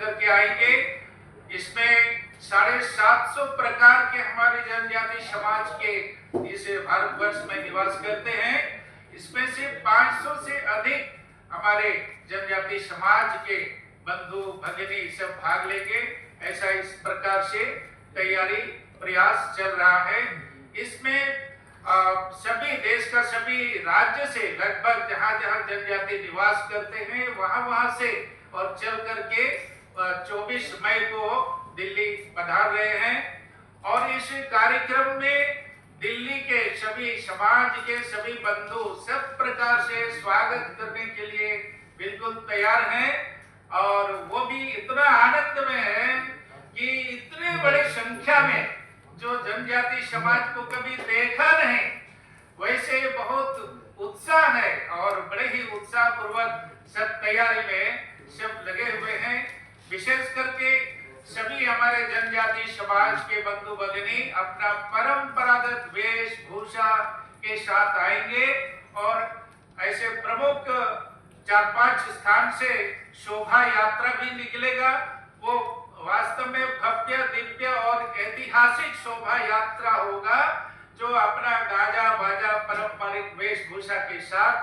करके आएंगे। इसमें 750 प्रकार के हमारे जनजाति समाज के इस भारतवर्ष में निवास करते हैं। इसमें से 500 से अधिक हमारे जनजाति समाज के बंधु भगिनी सब भाग लेंगे। ऐसा इस प्रकार से तैयारी प्रयास चल रहा है। इसमें सभी देश का सभी राज्य से लगभग जहां जहां जनजाति निवास करते हैं वहां से और चल करके 24 मई को दिल्ली पधार रहे हैं। और इस कार्यक्रम में दिल्ली के सभी समाज के सभी बंधु सब प्रकार से स्वागत करने के लिए बिल्कुल तैयार हैं। और वो भी इतना आनंद में है कि इतने बड़ी संख्या में जो जनजाति समाज को कभी देखा नहीं, वैसे बहुत उत्साह है और बड़े ही उत्साह पूर्वक सब तैयारी में सब लगे हुए हैं। विशेष करके सभी हमारे जनजाति समाज के बंधु भगिनी अपना परंपरागत वेशभूषा के साथ आएंगे और ऐसे प्रमुख 4-5 स्थान से शोभा यात्रा भी निकलेगा। वो वास्तव में भव्य, दिव्य और ऐतिहासिक शोभा यात्रा होगा जो अपना गाजा बाजा पारंपरिक वेशभूषा के साथ,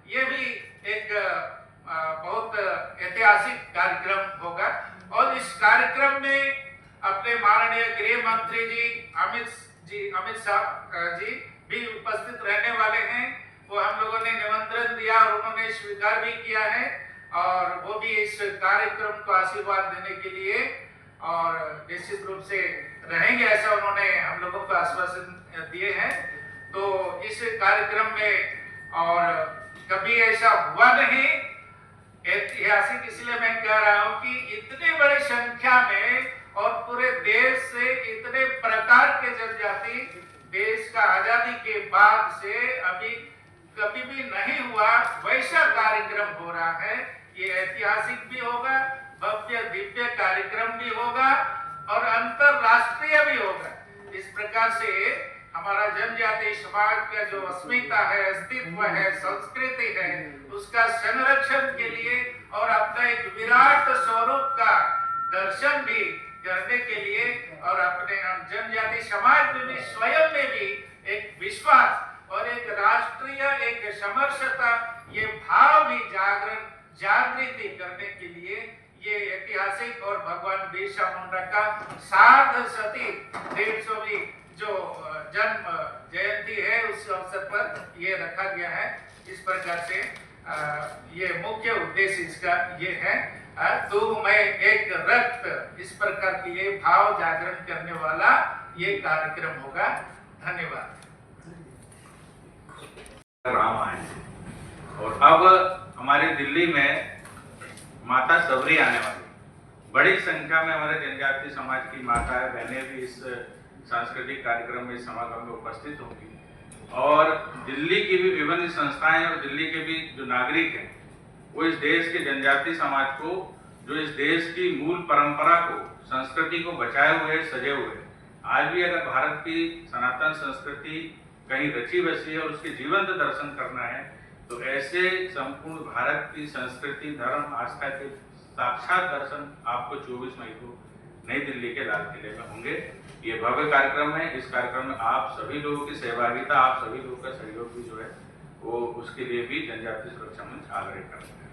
ये भी एक बहुत ऐतिहासिक कार्यक्रम होगा। और इस कार्यक्रम में अपने माननीय गृह मंत्री जी अमित शाह जी भी उपस्थित रहने वाले हैं। वो हम लोगों ने निमंत्रण दिया और उन्होंने स्वीकार भी किया है और वो भी इस कार्यक्रम को आशीर्वाद देने के लिए और निश्चित रूप से रहेंगे, ऐसा उन्होंने हम लोगों को आश्वासन दिए हैं। तो इस कार्यक्रम में और कभी ऐसा हुआ नहीं, ऐतिहासिक इसलिए मैं कह रहा हूं कि इतनी बड़ी संख्या में और पूरे देश से इतने प्रकार के जनजाति देश का आजादी के बाद से अभी कभी भी नहीं हुआ, वैसा कार्यक्रम हो रहा है। ये ऐतिहासिक भी होगा, भव्य दिव्य कार्यक्रम भी होगा और अंतरराष्ट्रीय भी होगा। इस प्रकार से हमारा जनजाति समाज का जो अस्मिता है, अस्तित्व है, संस्कृति है, उसका संरक्षण के लिए और अपना एक विराट स्वरूप का दर्शन भी करने के लिए और अपने जनजाति समाज में भी स्वयं में भी एक विश्वास और एक राष्ट्रीय एक समरसता, ये भाव भी जागृति करने के लिए ये ऐतिहासिक और भगवान बिरसा मुंडा का सार्धशती 150वीं जो जन्म जयंती है उस अवसर पर ये रखा गया है। इस प्रकार से ये मुख्य उद्देश्य इसका ये है। तो मैं एक रक्त, इस प्रकार की ये भाव जागरण करने वाला ये कार्यक्रम होगा। धन्यवाद। राम आए और अब हमारे दिल्ली में माता सबरी आने वाली, बड़ी संख्या में हमारे जनजाति समाज की माताएं बहनें भी इस सांस्कृतिक कार्यक्रम में समागम में उपस्थित होंगी और दिल्ली की भी विभिन्न संस्थाएं और दिल्ली के भी जो नागरिक हैं वो इस देश के जनजाति समाज को, जो इस देश की मूल परंपरा को, संस्कृति को बचाए हुए, सजे हुए, आज भी अगर भारत की सनातन संस्कृति कहीं रची बसी है और उसके जीवंत दर्शन करना है तो ऐसे संपूर्ण भारत की संस्कृति, धर्म, आस्था के साक्षात दर्शन आपको 24 मई को नई दिल्ली के लाल किले में होंगे। ये भव्य कार्यक्रम है। इस कार्यक्रम में आप सभी लोगों की सहभागिता, आप सभी लोगों का सहयोग भी जो है वो उसके लिए भी जनजाति सुरक्षा मंच आग्रह करते हैं।